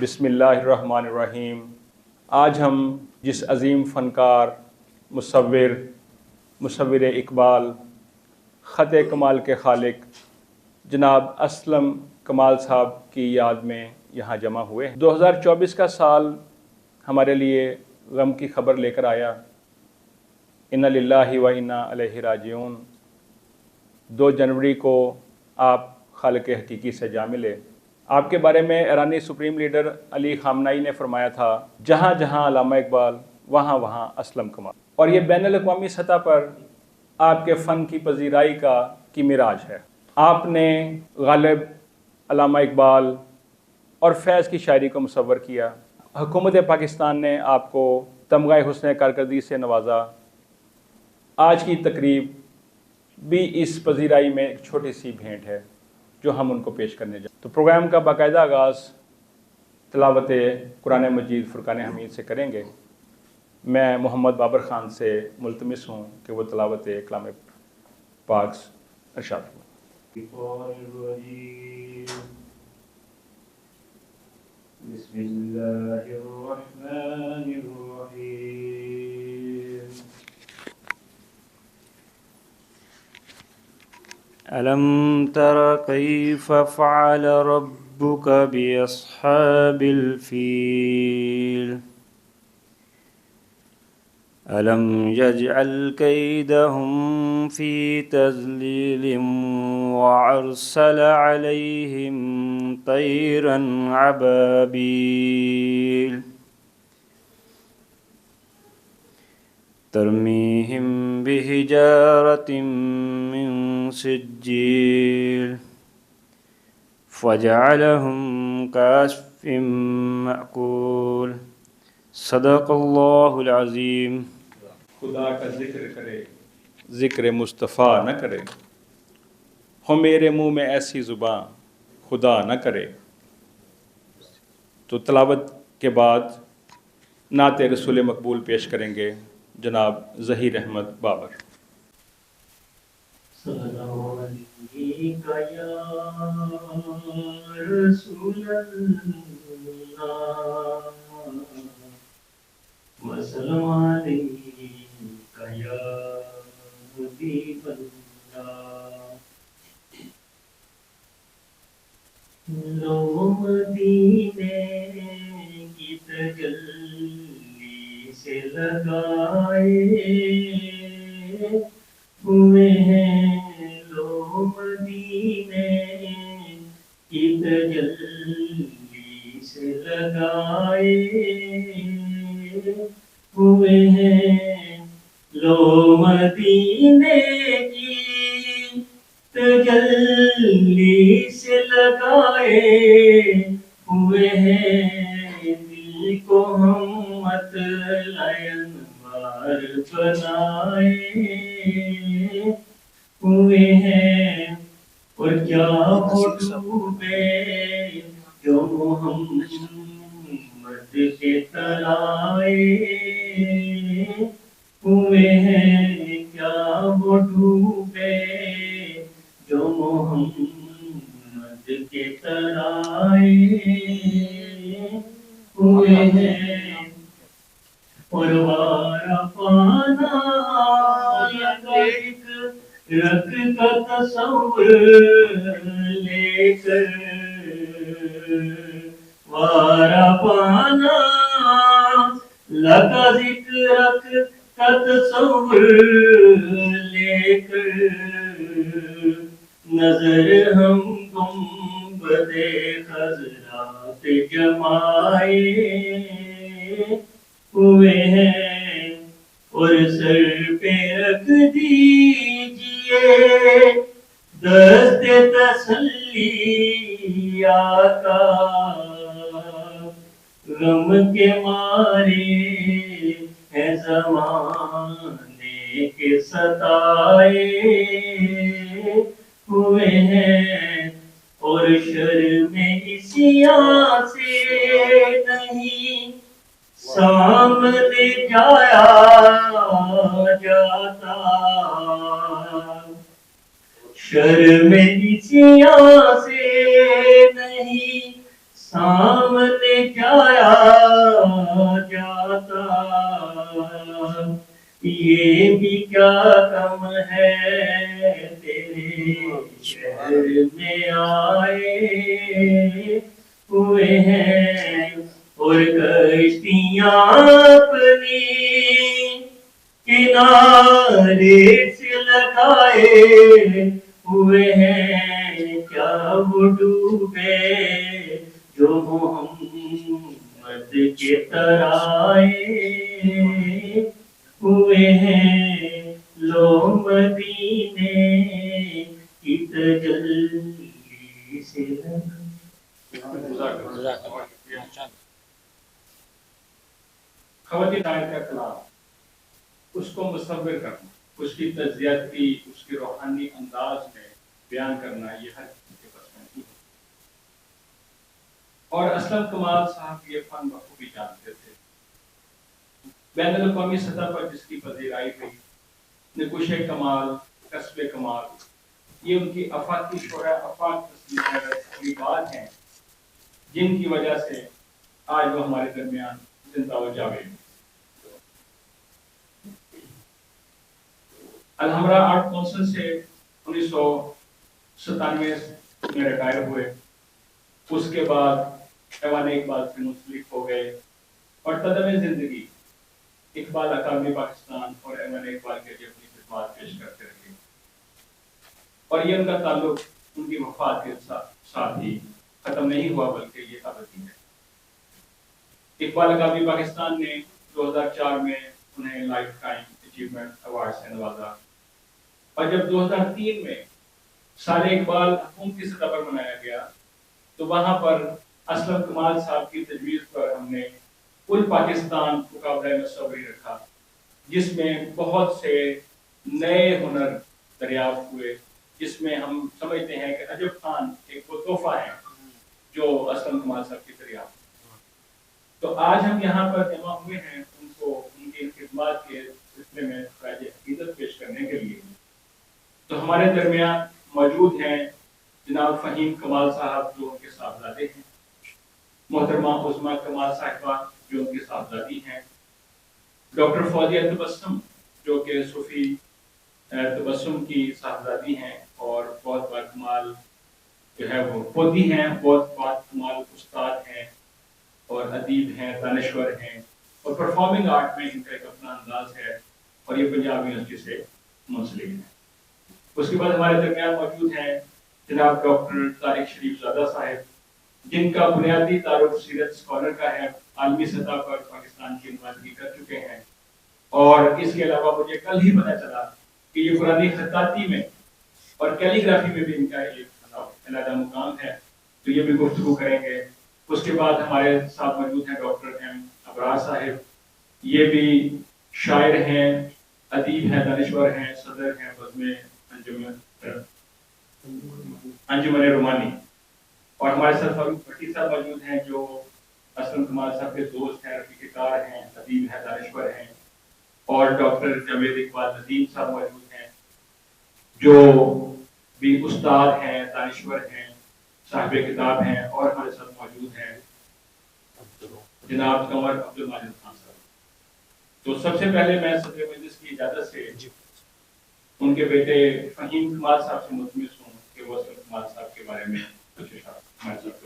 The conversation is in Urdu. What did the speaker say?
بسم اللہ الرحمن الرحیم۔ آج ہم جس عظیم فنکار، مصور اقبال، خط کمال کے خالق جناب اسلم کمال صاحب کی یاد میں یہاں جمع ہوئے ہیں۔ 2024 کا سال ہمارے لیے غم کی خبر لے کر آیا۔ انا للہ و انا الیہ راجعون۔ 2 جنوری کو آپ خالق حقیقی سے جا ملے۔ آپ کے بارے میں ایرانی سپریم لیڈر علی خامنائی نے فرمایا تھا، جہاں جہاں علامہ اقبال وہاں وہاں اسلم کمال۔ اور یہ بین الاقوامی سطح پر آپ کے فن کی پذیرائی کی معراج ہے۔ آپ نے غالب، علامہ اقبال اور فیض کی شاعری کو مصور کیا۔ حکومت پاکستان نے آپ کو تمغہ حسن کارکردگی سے نوازا۔ آج کی تقریب بھی اس پذیرائی میں ایک چھوٹی سی بھیٹ ہے جو ہم ان کو پیش کرنے جائیں۔ تو پروگرام کا باقاعدہ آغاز تلاوت قرآن مجید فرقان حمید سے کریں گے۔ میں محمد بابر خان سے ملتمس ہوں کہ وہ تلاوت کلام پاک ارشاد فرمائیں۔ بسم اللہ الرحمن الرحیم۔ ألم تر كيف فعل ربك بأصحاب الفيل ألم يجعل كيدهم في تضليل وأرسل عليهم طيرا أبابيل ترميهم بحجارة من سجيل فجعلهم كعصف مأكول صدق اللہ العظیم۔ خدا کا ذکر کرے، ذکر مصطفیٰ نہ کرے، ہو میرے منہ میں ایسی زباں خدا نہ کرے۔ تو تلاوت کے بعد نعت رسول مقبول پیش کریں گے جناب ظہیر احمد بابر۔ سلام علیکہ یا رسول اللہ، وسلام علیکہ یا حبیب اللہ۔ لو مدینے کی تجلی سے لگائے ہوئے ہیں، لو مدینے کی تجلی سے لگائے ہوئے ہیں، لو مدینے کی تجلی سے لگائے ہوئے ہیں، دل کو ہم مطلع انوار بنائے ہوئے ہیں، اور کیا وہ ڈوبے جو محمد کے ترائے ہوئے ہیں، کیا وہ ڈوبے جو محمد کے ترائے ہوئے ہیں، اور وارا پانا ایک رکھ کا تصور لے کر، وارا پانا لگا ذکر رکھ کا تصور لے کر، نظر ہم گنبد خضرا پہ جمائے ہوئے ہیں، اور سر پہ رکھ دیجئے دست تسلی آقا، غم کے مارے ہیں زمانے کے ستائے ہوئے ہیں، اور شرم عصیاں سے نہیں سامنے جایا جاتا، شرم عصیاں سے نہیں سامنے یہ بھی کیا کم ہے تیرے شہر میں آئے ہوئے ہیں اور کشتیاں اپنی کنارے سے لگائے ہوئے ہیں، کیا وہ ڈوبے جو محمد کے ترائے ہوئے ہیں، لو مدینے کی تجلی سے خواتین کا کلام اس کو مصور کرنا، اس کی تجزیاتی، اس کے روحانی انداز میں بیان کرنا، یہ ہر کسی کے بس میں نہیں ہے۔ اور اسلم کمال صاحب یہ فن بخوبی جانتے تھے۔ بین الاقوامی سطح پر جس کی پذیرائی ہوئی، نکوش کمال، کسب کمال، یہ ان کی افاقی شعرا، افاق تسلیمات ہیں جن کی وجہ سے آج وہ ہمارے درمیان زندہ و جاوید ہیں۔ الحمرا آرٹ کونسل سے 1997 میں ریٹائر ہوئے، اس کے بعد ایوان اقبال سے منسلک ہو گئے اور تدم زندگی اقبال اکادمی پاکستان اور ایوان اقبال کے لیے اپنی خدمات پیش کرتے رہے، اور یہ ان کا تعلق ان کی وفات کے ساتھ ہی ختم نہیں ہوا بلکہ یہ ابدی ہے۔ اقبال اکادمی پاکستان نے 2004 میں انہیں لائف ٹائم اچیومنٹ ایوارڈ سے نوازا، اور جب 2003 میں سال اقبال حکومتی سطح پر منایا گیا تو وہاں پر اسلم کمال صاحب کی تجویز پر ہم نے کل پاکستان مقابلہ مصوری رکھا، جس میں بہت سے نئے ہنر دریافت ہوئے، جس میں ہم سمجھتے ہیں کہ عجب خان ایک وہ تحفہ ہے جو اسلم کمال صاحب کی دریافت۔ تو آج ہم یہاں پر جمع ہوئے ہیں ان کو ان کی خدمات کے سلسلے میں خراج عقیدت پیش کرنے کے لیے۔ تو ہمارے درمیان موجود ہیں جناب فہیم کمال صاحب جو ان کے صاحبزادے ہیں، محترمہ عظمیٰ کمال صاحبہ جو ان کی صاحبزادی ہیں، ڈاکٹر فوزیہ تبسم جو کہ صوفی تبسم کی صاحبزادی ہیں اور بہت باکمال جو ہے وہ پوتی ہیں، بہت باکمال استاد ہیں اور ادیب ہیں، دانشور ہیں، اور پرفارمنگ آرٹ میں ان کا ایک اپنا انداز ہے اور یہ پنجاب یونیورسٹی سے منسلک ہے۔ اس کے بعد ہمارے درمیان موجود ہیں جناب ڈاکٹر طارق شریف زادہ صاحب، جن کا بنیادی تعارف سیرت اسکالر کا ہے، عالمی سطح پر پاکستان کی نمائندگی کر چکے ہیں، اور اس کے علاوہ مجھے کل ہی پتہ چلا کہ یہ قرآنی خطاطی میں اور کیلیگرافی میں بھی ان کا ایک علیحدہ مقام ہے، تو یہ بھی گفتگو کریں گے۔ اس کے بعد ہمارے ساتھ موجود ہیں ڈاکٹر ایم ابرار صاحب، یہ بھی شاعر ہیں، ادیب ہیں، دانشور ہیں، صدر ہیں بزم انجمن رومانی، اور ہمارے ساتھ فاروق بھٹی صاحب موجود ہیں جو اسلم کمال صاحب کے دوست ہیں، رفیق کار ہیں، ادیب ہیں، دانشور ہیں، اور ڈاکٹر جاوید اقبال ندیم صاحب موجود ہیں جو بھی استاد ہیں، دانشور ہیں، صاحب کتاب ہیں، اور ہمارے ساتھ موجود ہیں جناب قمر عبد الماجد خان صاحب۔ تو سب سے پہلے میں صدر مجلس کی اجازت سے ان کے بیٹے فہیم کمال صاحب سے ملتمس ہوں کہ وہ اسلم کمال صاحب کے بارے میں کچھ اشارہ ہمارے ساتھ